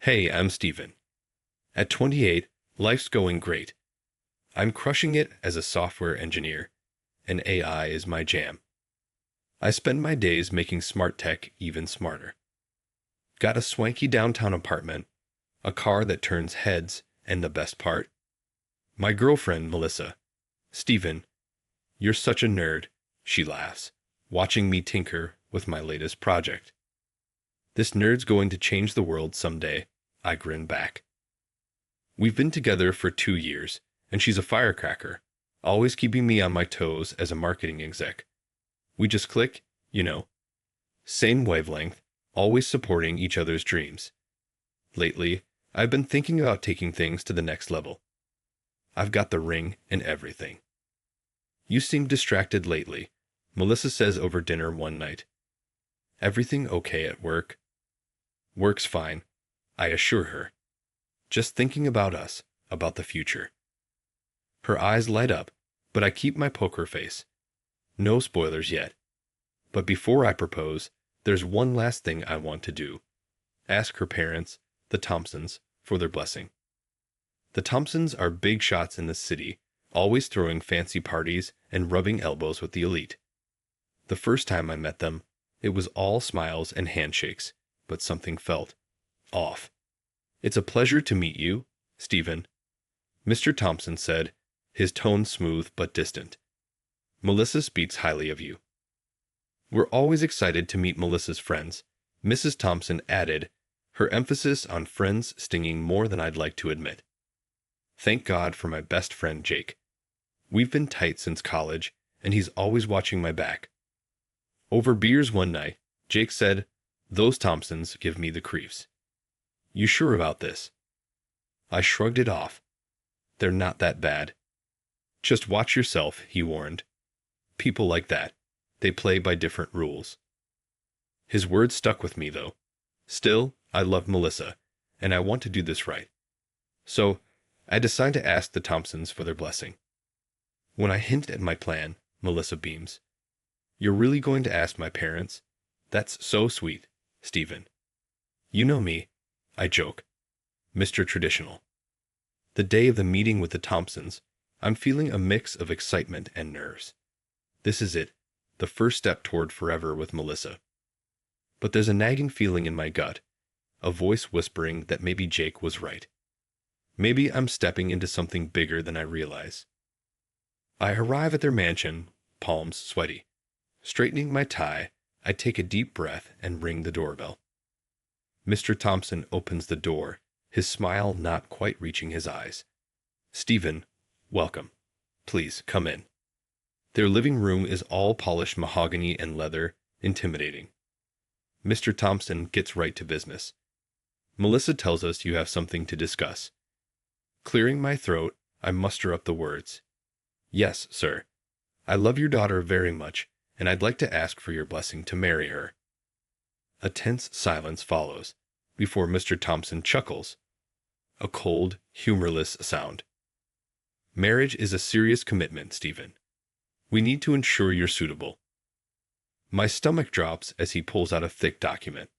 Hey, I'm Steven. At 28, life's going great. I'm crushing it as a software engineer, and AI is my jam. I spend my days making smart tech even smarter. Got a swanky downtown apartment, a car that turns heads, and the best part, my girlfriend, Melissa. Steven, you're such a nerd, she laughs, watching me tinker with my latest project. This nerd's going to change the world someday, I grin back. We've been together for 2 years, and she's a firecracker, always keeping me on my toes as a marketing exec. We just click, you know. Same wavelength, always supporting each other's dreams. Lately, I've been thinking about taking things to the next level. I've got the ring and everything. You seem distracted lately, Melissa says over dinner one night. Everything okay at work? Work's fine, I assure her. Just thinking about us, about the future. Her eyes light up, but I keep my poker face. No spoilers yet. But before I propose, there's one last thing I want to do. Ask her parents, the Thompsons, for their blessing. The Thompsons are big shots in the city, always throwing fancy parties and rubbing elbows with the elite. The first time I met them, it was all smiles and handshakes, but something felt off. It's a pleasure to meet you, Stephen, Mr. Thompson said, his tone smooth but distant. Melissa speaks highly of you. We're always excited to meet Melissa's friends, Mrs. Thompson added, her emphasis on friends stinging more than I'd like to admit. Thank God for my best friend Jake. We've been tight since college, and he's always watching my back. Over beers one night, Jake said, "Those Thompsons give me the creeps." You sure about this? I shrugged it off. They're not that bad. Just watch yourself, he warned. People like that, they play by different rules. His words stuck with me, though. Still, I love Melissa, and I want to do this right. So, I decide to ask the Thompsons for their blessing. When I hint at my plan, Melissa beams. You're really going to ask my parents? That's so sweet, Stephen. You know me, I joke. Mr. Traditional. The day of the meeting with the Thompsons, I'm feeling a mix of excitement and nerves. This is it, the first step toward forever with Melissa. But there's a nagging feeling in my gut, a voice whispering that maybe Jake was right. Maybe I'm stepping into something bigger than I realize. I arrive at their mansion, palms sweaty. Straightening my tie, I take a deep breath and ring the doorbell. Mr. Thompson opens the door, his smile not quite reaching his eyes. Stephen, welcome. Please, come in. Their living room is all polished mahogany and leather, intimidating. Mr. Thompson gets right to business. Melissa tells us you have something to discuss. Clearing my throat, I muster up the words. Yes, sir. I love your daughter very much, and I'd like to ask for your blessing to marry her. A tense silence follows, before Mr. Thompson chuckles. A cold, humorless sound. Marriage is a serious commitment, Stephen. We need to ensure you're suitable. My stomach drops as he pulls out a thick document.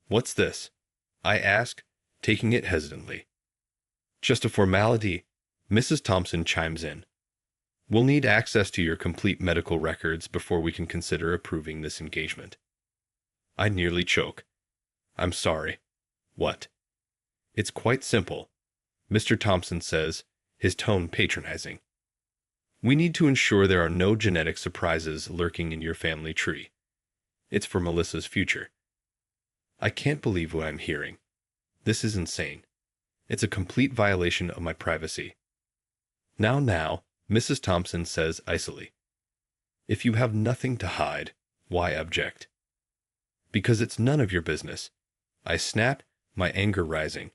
What's this? I ask, taking it hesitantly. Just a formality, Mrs. Thompson chimes in. We'll need access to your complete medical records before we can consider approving this engagement. I nearly choke. I'm sorry. What? It's quite simple, Mr. Thompson says, his tone patronizing. We need to ensure there are no genetic surprises lurking in your family tree. It's for Melissa's future. I can't believe what I'm hearing. This is insane. It's a complete violation of my privacy. Now, Mrs. Thompson says icily. If you have nothing to hide, why object? Because it's none of your business. I snap, my anger rising.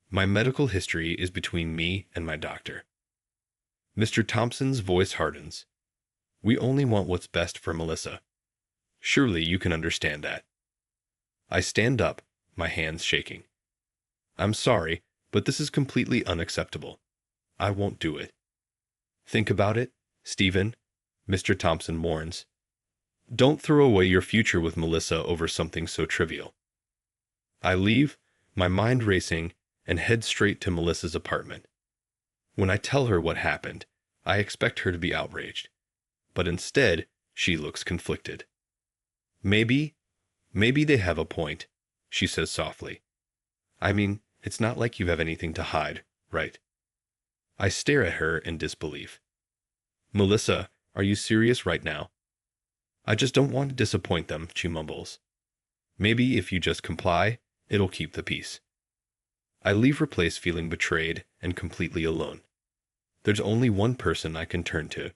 My medical history is between me and my doctor. Mr. Thompson's voice hardens. We only want what's best for Melissa. Surely you can understand that. I stand up, my hands shaking. I'm sorry, but this is completely unacceptable. I won't do it. Think about it, Stephen, Mr. Thompson warns. Don't throw away your future with Melissa over something so trivial. I leave, my mind racing, and head straight to Melissa's apartment. When I tell her what happened, I expect her to be outraged. But instead, she looks conflicted. Maybe they have a point, she says softly. I mean, it's not like you have anything to hide, right? I stare at her in disbelief. Melissa, are you serious right now? I just don't want to disappoint them, she mumbles. Maybe if you just comply, it'll keep the peace. I leave her place feeling betrayed and completely alone. There's only one person I can turn to.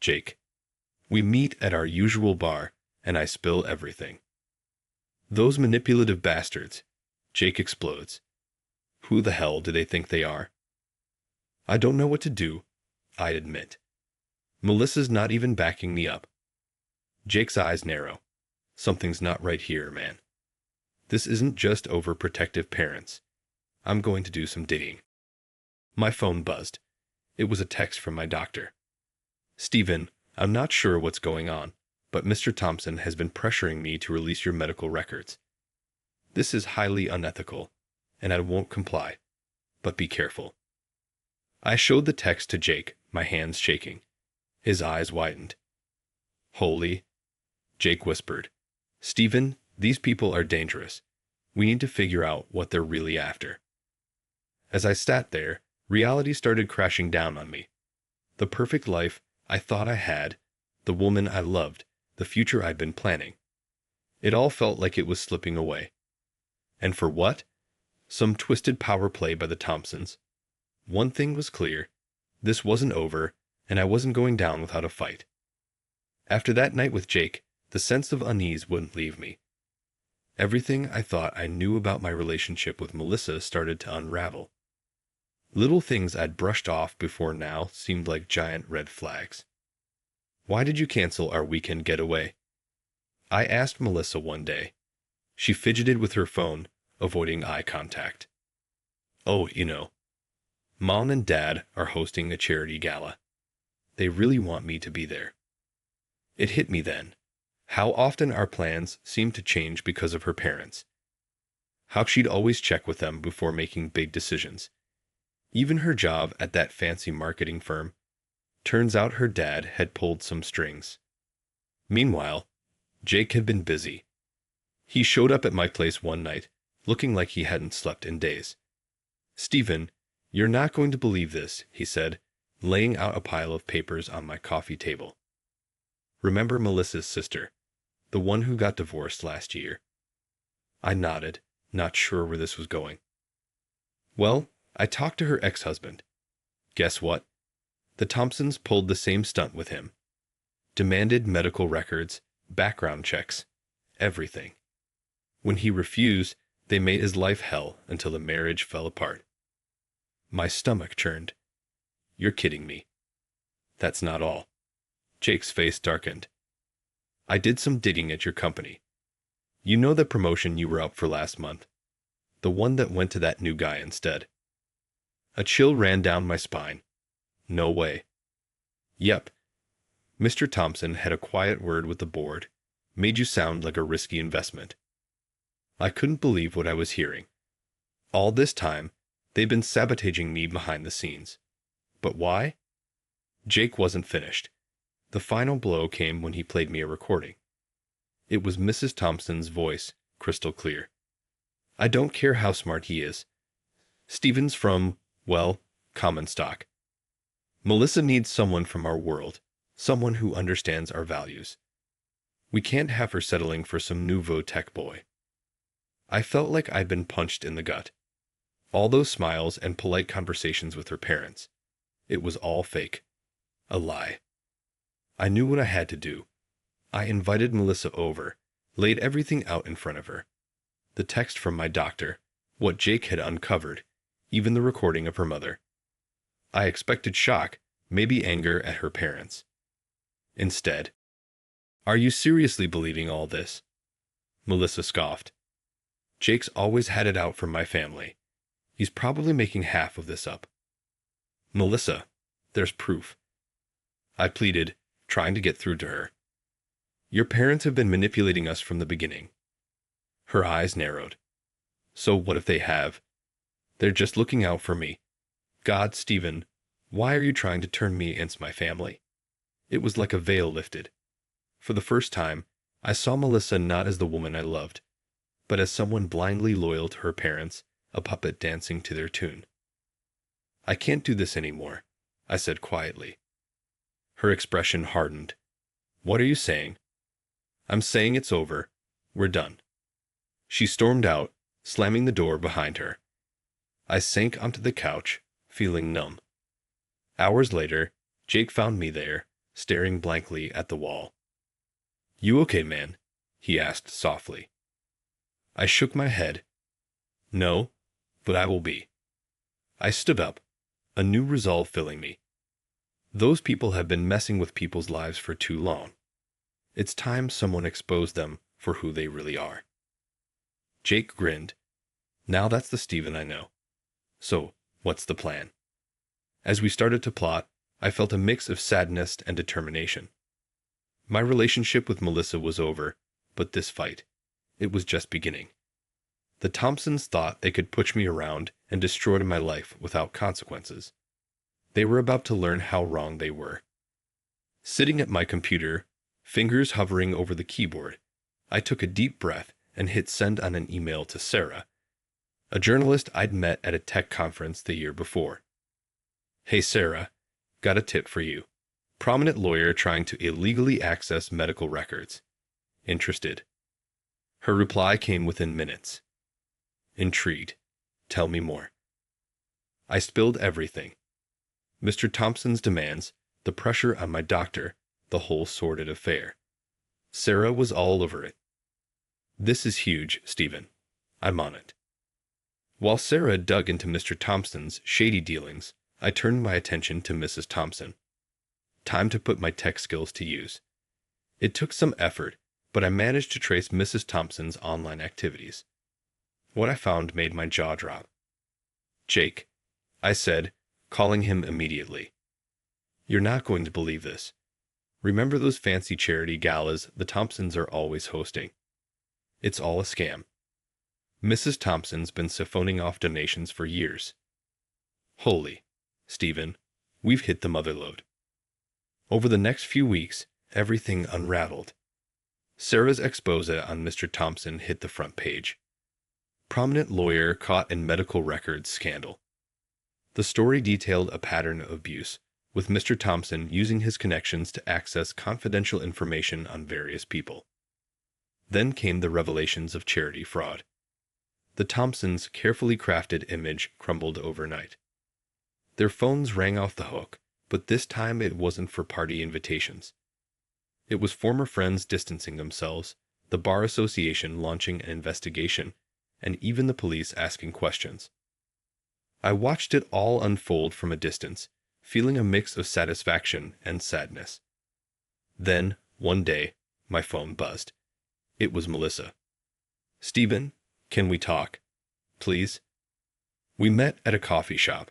Jake. We meet at our usual bar, and I spill everything. Those manipulative bastards. Jake explodes. Who the hell do they think they are? I don't know what to do, I admit. Melissa's not even backing me up. Jake's eyes narrow. Something's not right here, man. This isn't just overprotective parents. I'm going to do some digging. My phone buzzed. It was a text from my doctor. Stephen, I'm not sure what's going on, but Mr. Thompson has been pressuring me to release your medical records. This is highly unethical, and I won't comply. But be careful. I showed the text to Jake, my hands shaking. His eyes widened. Holy, Jake whispered. Stephen, these people are dangerous. We need to figure out what they're really after. As I sat there, reality started crashing down on me. The perfect life I thought I had, the woman I loved, the future I'd been planning. It all felt like it was slipping away. And for what? Some twisted power play by the Thompsons. One thing was clear. This wasn't over, and I wasn't going down without a fight. After that night with Jake, the sense of unease wouldn't leave me. Everything I thought I knew about my relationship with Melissa started to unravel. Little things I'd brushed off before now seemed like giant red flags. Why did you cancel our weekend getaway? I asked Melissa one day. She fidgeted with her phone, avoiding eye contact. Oh, Mom and Dad are hosting a charity gala. They really want me to be there. It hit me then. How often our plans seemed to change because of her parents. How she'd always check with them before making big decisions. Even her job at that fancy marketing firm. Turns out her dad had pulled some strings. Meanwhile, Jake had been busy. He showed up at my place one night, looking like he hadn't slept in days. Stephen, you're not going to believe this, he said, laying out a pile of papers on my coffee table. Remember Melissa's sister, the one who got divorced last year? I nodded, not sure where this was going. Well, I talked to her ex-husband. Guess what? The Thompsons pulled the same stunt with him. Demanded medical records, background checks, everything. When he refused, they made his life hell until the marriage fell apart. My stomach churned. You're kidding me. That's not all. Jake's face darkened. I did some digging at your company. You know the promotion you were up for last month? The one that went to that new guy instead. A chill ran down my spine. No way. Yep. Mr. Thompson had a quiet word with the board, made you sound like a risky investment. I couldn't believe what I was hearing. All this time, they'd been sabotaging me behind the scenes. But why? Jake wasn't finished. The final blow came when he played me a recording. It was Mrs. Thompson's voice, crystal clear. I don't care how smart he is. Stephen's from, well, common stock. Melissa needs someone from our world, someone who understands our values. We can't have her settling for some nouveau tech boy. I felt like I'd been punched in the gut. All those smiles and polite conversations with her parents. It was all fake. A lie. I knew what I had to do. I invited Melissa over, laid everything out in front of her. The text from my doctor, what Jake had uncovered, even the recording of her mother. I expected shock, maybe anger at her parents. Instead, are you seriously believing all this? Melissa scoffed. Jake's always had it out for my family. He's probably making half of this up. Melissa, there's proof. I pleaded, trying to get through to her. Your parents have been manipulating us from the beginning. Her eyes narrowed. So what if they have? They're just looking out for me. God, Stephen, why are you trying to turn me against my family? It was like a veil lifted. For the first time, I saw Melissa not as the woman I loved, but as someone blindly loyal to her parents, a puppet dancing to their tune. I can't do this anymore, I said quietly. Her expression hardened. What are you saying? I'm saying it's over. We're done. She stormed out, slamming the door behind her. I sank onto the couch, feeling numb. Hours later, Jake found me there, staring blankly at the wall. You okay, man? He asked softly. I shook my head. No, but I will be. I stood up, a new resolve filling me. Those people have been messing with people's lives for too long. It's time someone exposed them for who they really are. Jake grinned. Now that's the Stephen I know. So, what's the plan? As we started to plot, I felt a mix of sadness and determination. My relationship with Melissa was over, but this fight, it was just beginning. The Thompsons thought they could push me around and destroy my life without consequences. They were about to learn how wrong they were. Sitting at my computer, fingers hovering over the keyboard, I took a deep breath and hit send on an email to Sarah, a journalist I'd met at a tech conference the year before. Hey Sarah, got a tip for you. Prominent lawyer trying to illegally access medical records. Interested? Her reply came within minutes. Intrigued. Tell me more. I spilled everything. Mr. Thompson's demands, the pressure on my doctor, the whole sordid affair. Sarah was all over it. This is huge, Stephen. I'm on it. While Sarah dug into Mr. Thompson's shady dealings, I turned my attention to Mrs. Thompson. Time to put my tech skills to use. It took some effort, but I managed to trace Mrs. Thompson's online activities. What I found made my jaw drop. Jake, I said, calling him immediately. You're not going to believe this. Remember those fancy charity galas the Thompsons are always hosting? It's all a scam. Mrs. Thompson's been siphoning off donations for years. Holy, Stephen, we've hit the motherlode. Over the next few weeks, everything unraveled. Sarah's expose on Mr. Thompson hit the front page. Prominent lawyer caught in medical records scandal. The story detailed a pattern of abuse, with Mr. Thompson using his connections to access confidential information on various people. Then came the revelations of charity fraud. The Thompsons' carefully crafted image crumbled overnight. Their phones rang off the hook, but this time it wasn't for party invitations. It was former friends distancing themselves, the Bar Association launching an investigation, and even the police asking questions. I watched it all unfold from a distance, feeling a mix of satisfaction and sadness. Then, one day, my phone buzzed. It was Melissa. Stephen, can we talk? Please? We met at a coffee shop.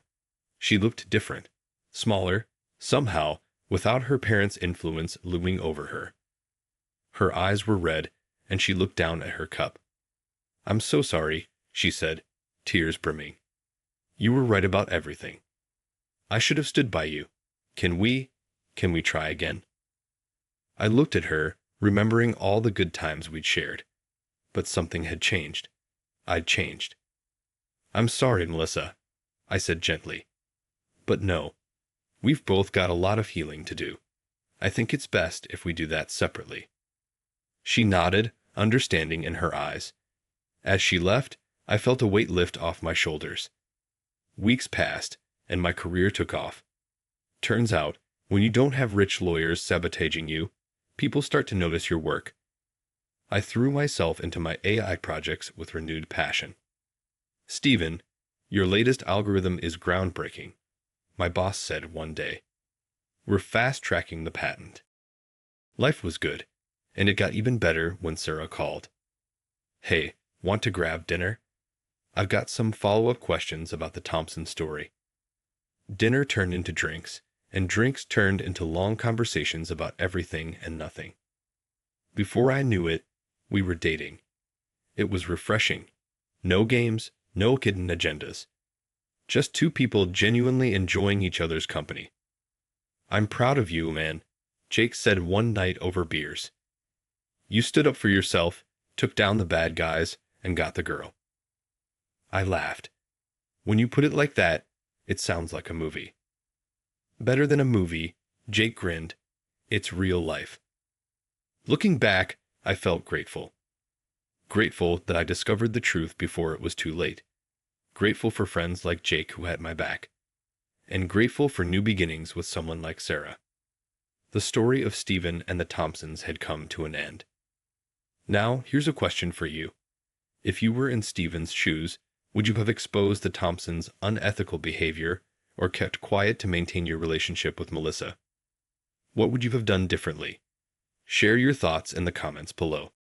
She looked different, smaller, somehow, without her parents' influence looming over her. Her eyes were red, and she looked down at her cup. I'm so sorry, she said, tears brimming. You were right about everything. I should have stood by you. Can we try again? I looked at her, remembering all the good times we'd shared. But something had changed. I'd changed. I'm sorry, Melissa, I said gently. But no, we've both got a lot of healing to do. I think it's best if we do that separately. She nodded, understanding in her eyes. As she left, I felt a weight lift off my shoulders. Weeks passed, and my career took off. Turns out, when you don't have rich lawyers sabotaging you, people start to notice your work. I threw myself into my AI projects with renewed passion. Stephen, your latest algorithm is groundbreaking, my boss said one day. We're fast-tracking the patent. Life was good, and it got even better when Sarah called. Hey, want to grab dinner? I've got some follow-up questions about the Thompson story. Dinner turned into drinks, and drinks turned into long conversations about everything and nothing. Before I knew it, we were dating. It was refreshing, No games, no hidden agendas. Just two people genuinely enjoying each other's company. I'm proud of you, man, Jake said one night over beers. You stood up for yourself, took down the bad guys, and got the girl. I laughed. When you put it like that, it sounds like a movie. Better than a movie, Jake grinned. It's real life. Looking back, I felt grateful. Grateful that I discovered the truth before it was too late. Grateful for friends like Jake who had my back. And grateful for new beginnings with someone like Sarah. The story of Stephen and the Thompsons had come to an end. Now, here's a question for you. If you were in Stephen's shoes, would you have exposed the Thompsons' unethical behavior or kept quiet to maintain your relationship with Melissa? What would you have done differently? Share your thoughts in the comments below.